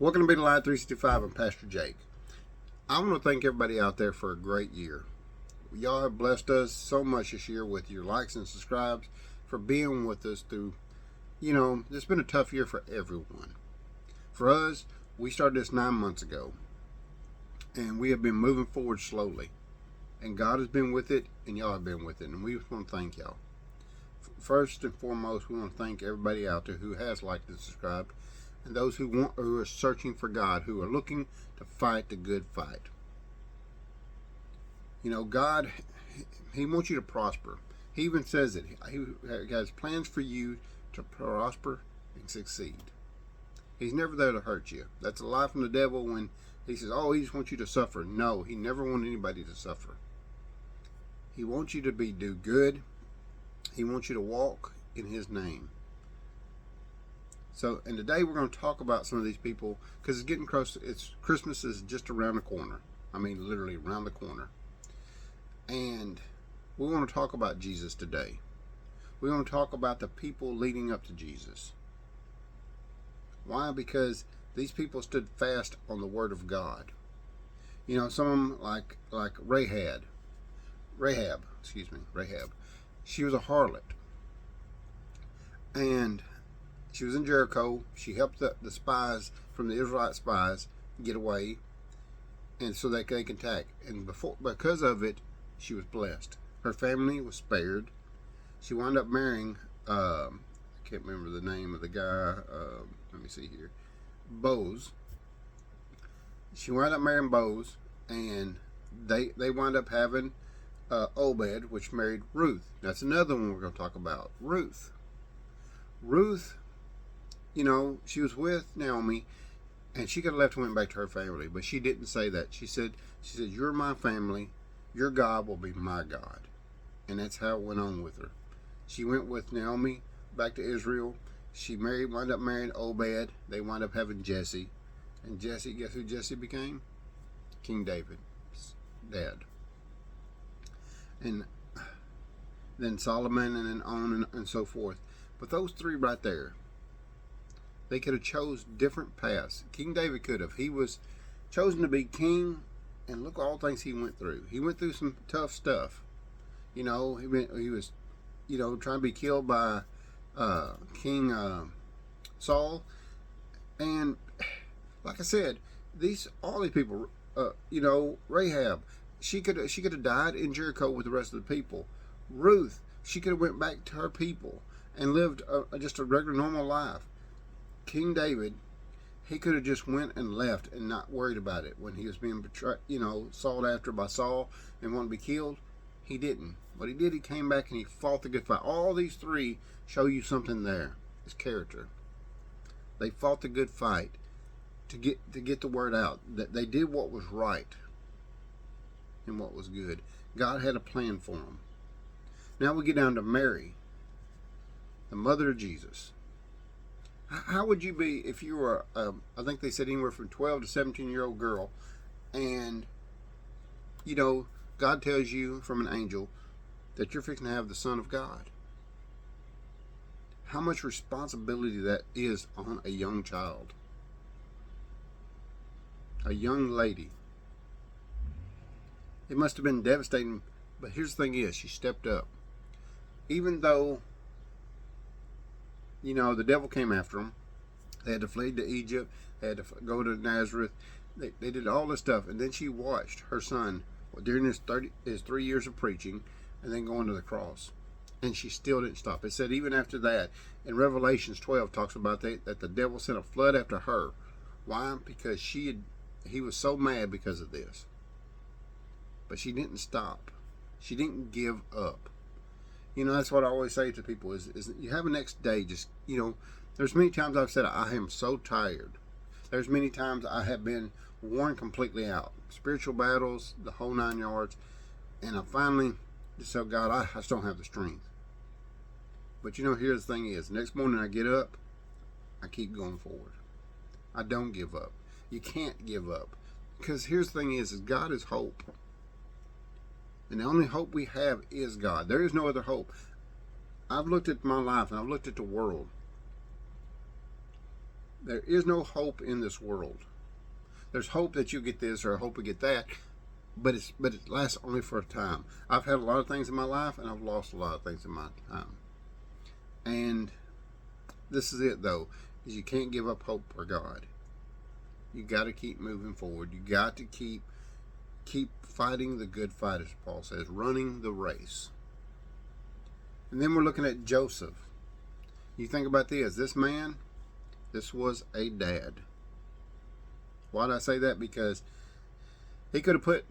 Welcome to Be the Light 365. I'm Pastor Jake. I want to thank everybody out there for a great year. Y'all have blessed us so much this year with your likes and subscribes, for being with us through, it's been a tough year for everyone. For us, we started this 9 months ago, and we have been moving forward slowly. And God has been with it, and y'all have been with it, and we just want to thank y'all. First and foremost, we want to thank everybody out there who has liked and subscribed, and those who are searching for God, who are looking to fight the good fight. God, He wants you to prosper. He even says it. He has plans for you to prosper and succeed. He's never there to hurt you. That's a lie from the devil when he says, oh, he just wants you to suffer. No, he never wants anybody to suffer. He wants you to do good. He wants you to walk in His name. So, and today we're going to talk about some of these people, because it's getting close. Christmas is just around the corner. I mean, literally around the corner. And we want to talk about Jesus today. We want to talk about the people leading up to Jesus. Why? Because these people stood fast on the Word of God. Some of them like Rahab. She was a harlot. And she was in Jericho. She helped the spies from the Israelite spies get away, and so that they can attack. And because of it, she was blessed. Her family was spared. She wound up marrying, I can't remember the name of the guy. Let me see here. Boaz. She wound up marrying Boaz, and they wound up having Obed, which married Ruth. That's another one we're going to talk about. Ruth, she was with Naomi, and she could have left and went back to her family, but she didn't say that. She said, you're my family, your God will be my God. And that's how it went on with her. She went with Naomi back to Israel. She wound up marrying Obed. They wound up having Jesse. And Jesse, guess who Jesse became? King David's dad. And then Solomon, and then on and so forth. But those three right there, they could have chose different paths. King David could have. He was chosen to be king, and look at all things he went through. He went through some tough stuff. He was, trying to be killed by King Saul. And like I said, all these people, Rahab, she could have died in Jericho with the rest of the people. Ruth, she could have went back to her people and lived just a regular normal life. King David, he could have just went and left and not worried about it when he was being betrayed, sought after by Saul and wanted to be killed. He didn't. What he did, he came back and he fought the good fight. All these three show you something there. His character. They fought the good fight to get the word out. That they did what was right and what was good. God had a plan for them. Now we get down to Mary, the mother of Jesus. How would you be if you were, I think they said anywhere from 12 to 17-year-old girl, and, God tells you from an angel that you're fixing to have the Son of God. How much responsibility that is on a young child, a young lady. It must have been devastating, but here's the thing is, she stepped up. Even though, the devil came after them. They had to flee to Egypt. They had to go to Nazareth. They did all this stuff. And then she watched her son during his 3 years of preaching and then going to the cross. And she still didn't stop. It said even after that, in Revelations 12 talks about that the devil sent a flood after her. Why? Because he was so mad because of this. But she didn't stop. She didn't give up. That's what I always say to people is you have a next day. Just, there's many times I've said, I am so tired. There's many times I have been worn completely out. Spiritual battles, the whole 9 yards. And I finally just said, God, I just don't have the strength. But here's the thing is, next morning I get up, I keep going forward. I don't give up. You can't give up. Because here's the thing is God is hope. And the only hope we have is God. There is no other hope. I've looked at my life and I've looked at the world. There is no hope in this world. There's hope that you get this or hope you get that, but it lasts only for a time. I've had a lot of things in my life, and I've lost a lot of things in my time. And this is it, though, is you can't give up hope for God. You got to keep moving forward. You got to keep fighting the good fight, as Paul says, running the race. And then we're looking at Joseph. You think about this. This man, this was a dad. Why do I say that? Because he could have put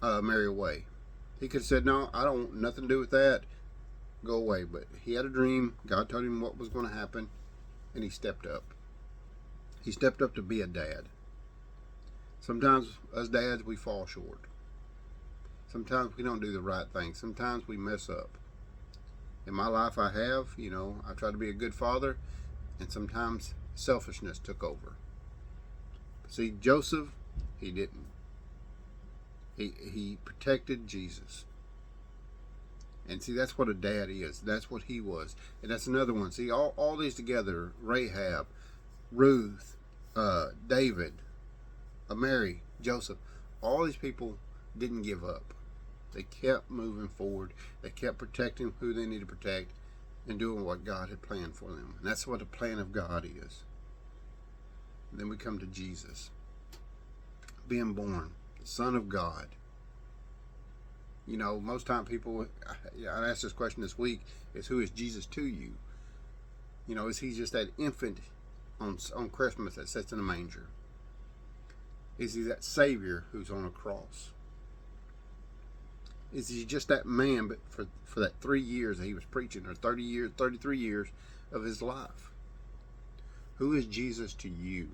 Mary away. He could have said, no, I don't want nothing to do with that. Go away. But he had a dream. God told him what was going to happen, and he stepped up. He stepped up to be a dad. Sometimes, as dads, we fall short. Sometimes we don't do the right thing. Sometimes we mess up. In my life, I have, I tried to be a good father, and sometimes selfishness took over. See, Joseph, he didn't. He protected Jesus. And see, that's what a dad is. That's what he was. And that's another one. See, all these together, Rahab, Ruth, David, Mary, Joseph, all these people didn't give up. They kept moving forward. They kept protecting who they needed to protect and doing what God had planned for them. And that's what the plan of God is. And then we come to Jesus, being born, the Son of God. Most time people, I asked this question this week, is who is Jesus to you? Is he just that infant on Christmas that sits in a manger? Is he that Savior who's on a cross? Is he just that man, but for that 3 years that he was preaching, or 30 years, 33 years of his life? Who is Jesus to you?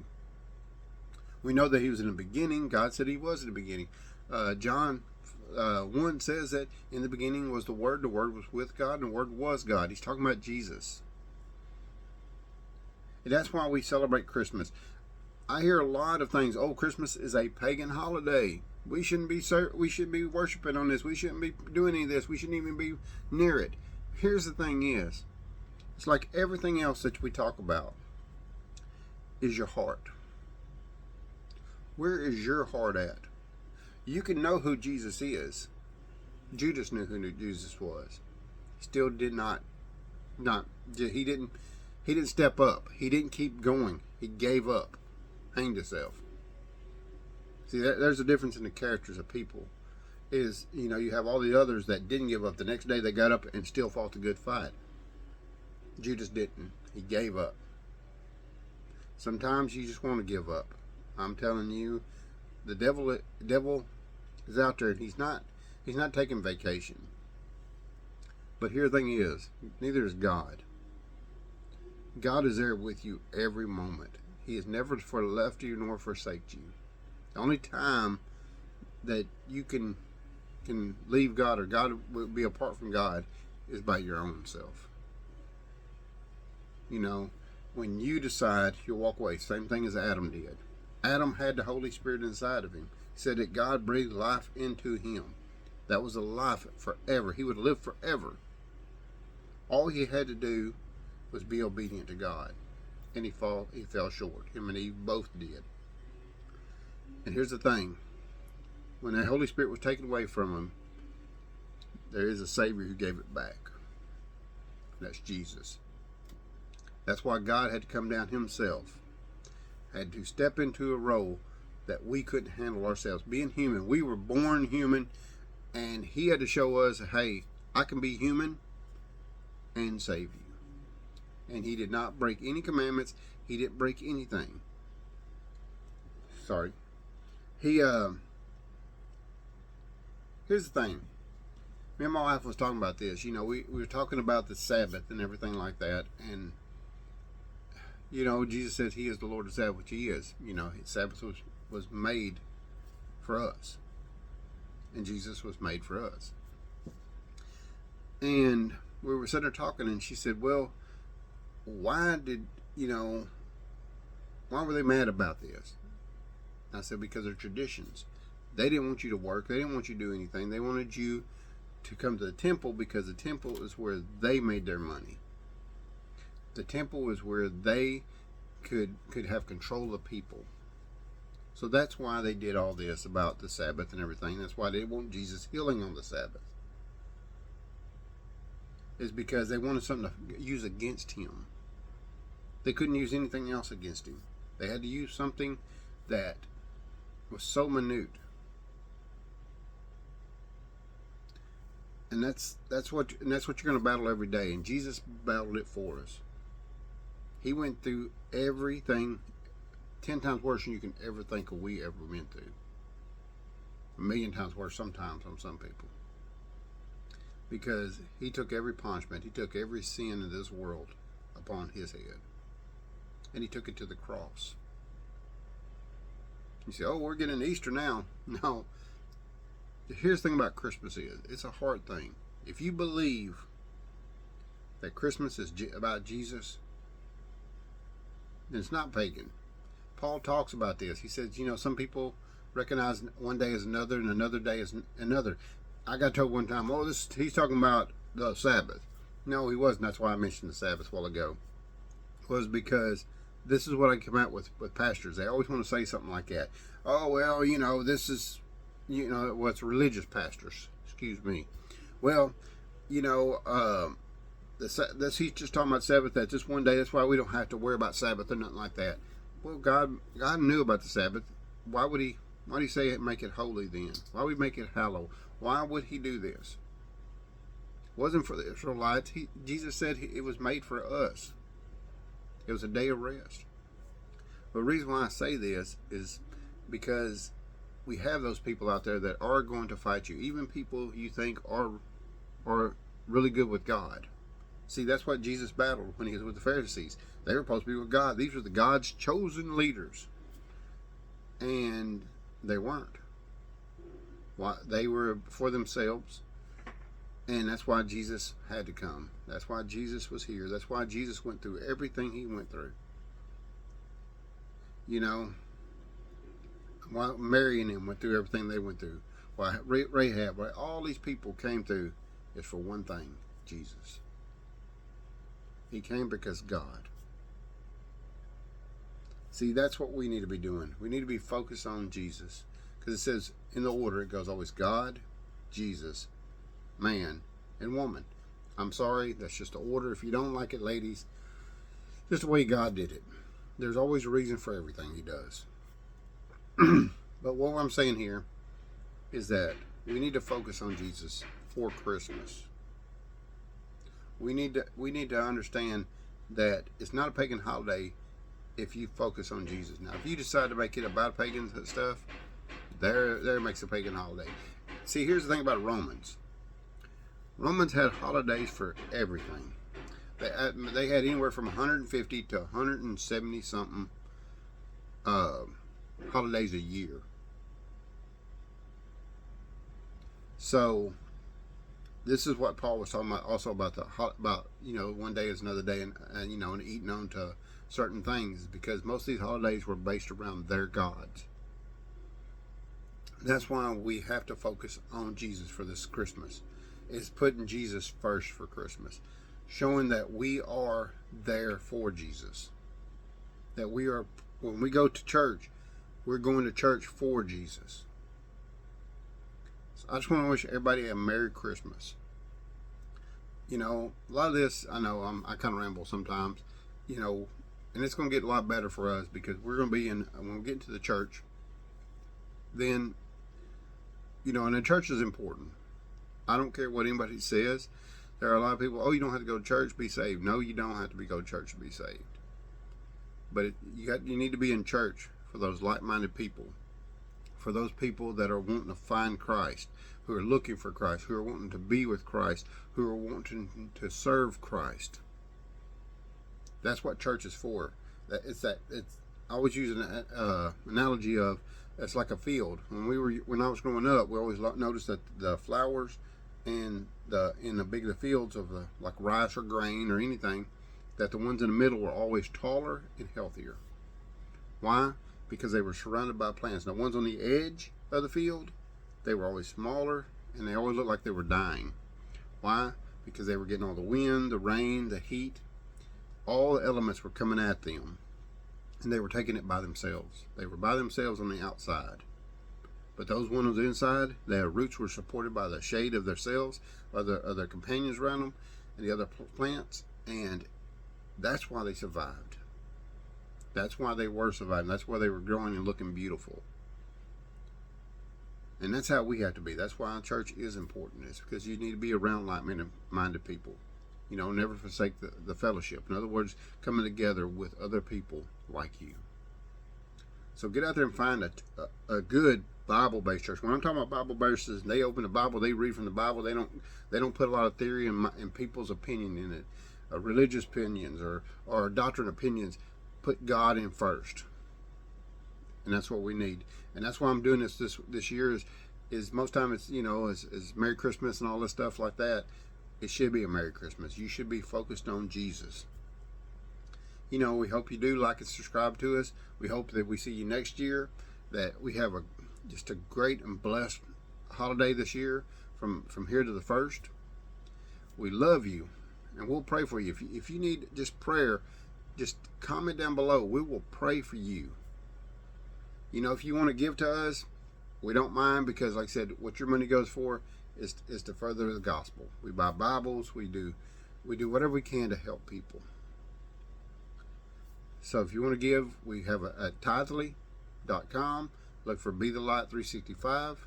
We know that he was in the beginning. God said he was in the beginning. John 1 says that in the beginning was the Word was with God, and the Word was God. He's talking about Jesus. And that's why we celebrate Christmas. I hear a lot of things. Oh, Christmas is a pagan holiday. We shouldn't be worshiping on this. We shouldn't be doing any of this. We shouldn't even be near it. Here's the thing is, it's like everything else that we talk about is your heart. Where is your heart at? You can know who Jesus is. Judas knew who Jesus was. He still did not he didn't step up. He didn't keep going. He gave up. Hanged himself. See, there's a difference in the characters of people. You have all the others that didn't give up. The next day they got up and still fought the good fight. Judas didn't. He gave up. Sometimes you just want to give up. I'm telling you, the devil is out there, and he's not taking vacation. But here the thing is, neither is God. God is there with you every moment. He has never left you nor forsaked you. The only time that you can leave God, or God will be apart from God, is by your own self. When you decide you'll walk away, same thing as Adam did. Adam had the Holy Spirit inside of him. He said that God breathed life into him. That was a life forever. He would live forever. All he had to do was be obedient to God. And he fell short. Him and Eve both did. And here's the thing. When the Holy Spirit was taken away from him, there is a Savior who gave it back. That's Jesus. That's why God had to come down himself. Had to step into a role that we couldn't handle ourselves. Being human, we were born human, and he had to show us, hey, I can be human and save you. And he did not break any commandments. He didn't break anything. Sorry. Here's the thing. Me and my wife was talking about this. We were talking about the Sabbath and everything like that. And, Jesus says he is the Lord of the Sabbath, which he is. Sabbath was made for us. And Jesus was made for us. And we were sitting there talking, and she said, well, why were they mad about this? I said, because of traditions. They didn't want you to work. They didn't want you to do anything. They wanted you to come to the temple, because the temple is where they made their money. The temple is where they could have control of people. So that's why they did all this about the Sabbath and everything. That's why they want Jesus healing on the Sabbath. Is because they wanted something to use against him. They couldn't use anything else against him. They had to use something that was so minute. And that's what you're going to battle every day. And Jesus battled it for us. He went through everything 10 times worse than you can ever think of we ever went through. 1,000,000 times worse sometimes on some people. Because he took every punishment, he took every sin in this world upon his head. And he took it to the cross. You say, oh, we're getting Easter now. No. Here's the thing about Christmas is, it's a hard thing. If you believe that Christmas is about Jesus, then it's not pagan. Paul talks about this. He says, some people recognize one day as another and another day as another. I got told one time, he's talking about the Sabbath. No, he wasn't. That's why I mentioned the Sabbath a while ago. It was because this is what I come out with pastors. They always want to say something like that. Oh, well, this is, what's religious pastors. Excuse me. Well, he's just talking about Sabbath. That's just one day. That's why we don't have to worry about Sabbath or nothing like that. Well, God knew about the Sabbath. Why would he say make it holy then? Why would he make it hallowed? Why would he do this? It wasn't for the Israelites. Jesus said it was made for us. It was a day of rest. The reason why I say this is because we have those people out there that are going to fight you. Even people you think are really good with God. See, that's what Jesus battled when he was with the Pharisees. They were supposed to be with God. These were God's chosen leaders. And they weren't. They were for themselves. And that's why Jesus had to come. That's why Jesus was here. That's why Jesus went through everything he went through. Why Mary and him went through everything they went through. Why Rahab, why all these people came through is for one thing, Jesus. He came because God. See, that's what we need to be doing. We need to be focused on Jesus. Because it says, in the order, it goes always God, Jesus, man, and woman. I'm sorry, that's just the order. If you don't like it, ladies, just the way God did it. There's always a reason for everything he does. But what I'm saying here is that we need to focus on Jesus for Christmas. We need to understand that it's not a pagan holiday if you focus on Jesus. Now, if you decide to make it about pagan stuff, there makes a pagan holiday. See, here's the thing about Romans. Romans had holidays for everything. They had anywhere from 150 to 170 something holidays a year. So this is what Paul was talking about, also about one day is another day, and eating on to certain things, because most of these holidays were based around their gods. That's why we have to focus on Jesus for this Christmas. It's putting Jesus first for Christmas, showing that we are there for Jesus. That we are, when we go to church, we're going to church for Jesus. So I just want to wish everybody a Merry Christmas. A lot of this, I know I kind of ramble sometimes, and it's going to get a lot better for us, because we're going to be when we get into the church, then, and the church is important. I don't care what anybody says. There are a lot of people, you don't have to go to church to be saved. No, you don't have to go to church to be saved. But you need to be in church for those like-minded people, for those people that are wanting to find Christ, who are looking for Christ, who are wanting to be with Christ, who are wanting to serve Christ. That's what church is for. It's I always use an analogy of, it's like a field. When I was growing up, we always noticed that the flowers in the bigger fields of like rice or grain or anything, that the ones in the middle were always taller and healthier. Why? Because they were surrounded by plants. The ones on the edge of the field, they were always smaller, and they always looked like they were dying. Why? Because they were getting all the wind, the rain, the heat. All the elements were coming at them. and they were taking it by themselves. They were by themselves on the outside. But those ones on the inside, their roots were supported by the shade of themselves, by their companions around them, and the other plants, and that's why they survived. That's why they were surviving. That's why they were growing and looking beautiful. And that's how we have to be. That's why our church is important. It's because you need to be around like-minded people. You know, never forsake the fellowship. In other words, coming together with other people like you. So get out there and find a good Bible-based church. When I'm talking about Bible-based, they open the Bible, they read from the Bible. They don't put a lot of theory and people's opinion in it, religious opinions or doctrine opinions. Put God in first, and that's what we need. And that's why I'm doing this year. Is most time it's, you know, as Merry Christmas and all this stuff like that. It should be a Merry Christmas. You should be focused on Jesus. You know, we hope you do like and subscribe to us. We hope that we see you next year. That we have just a great and blessed holiday this year from here to the 1st. We love you, and we'll pray for you. If you need just prayer, just comment down below. We will pray for you. You know, if you want to give to us, we don't mind, because like I said, what your money goes for is to further the gospel. We buy Bibles. We do whatever we can to help people. So if you want to give, we have at tithely.com. Look for Be the Light 365.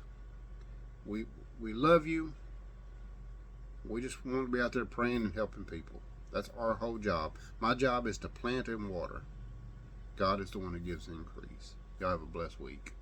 We love you. We just want to be out there praying and helping people. That's our whole job. My job is to plant and water. God is the one who gives the increase. Y'all have a blessed week.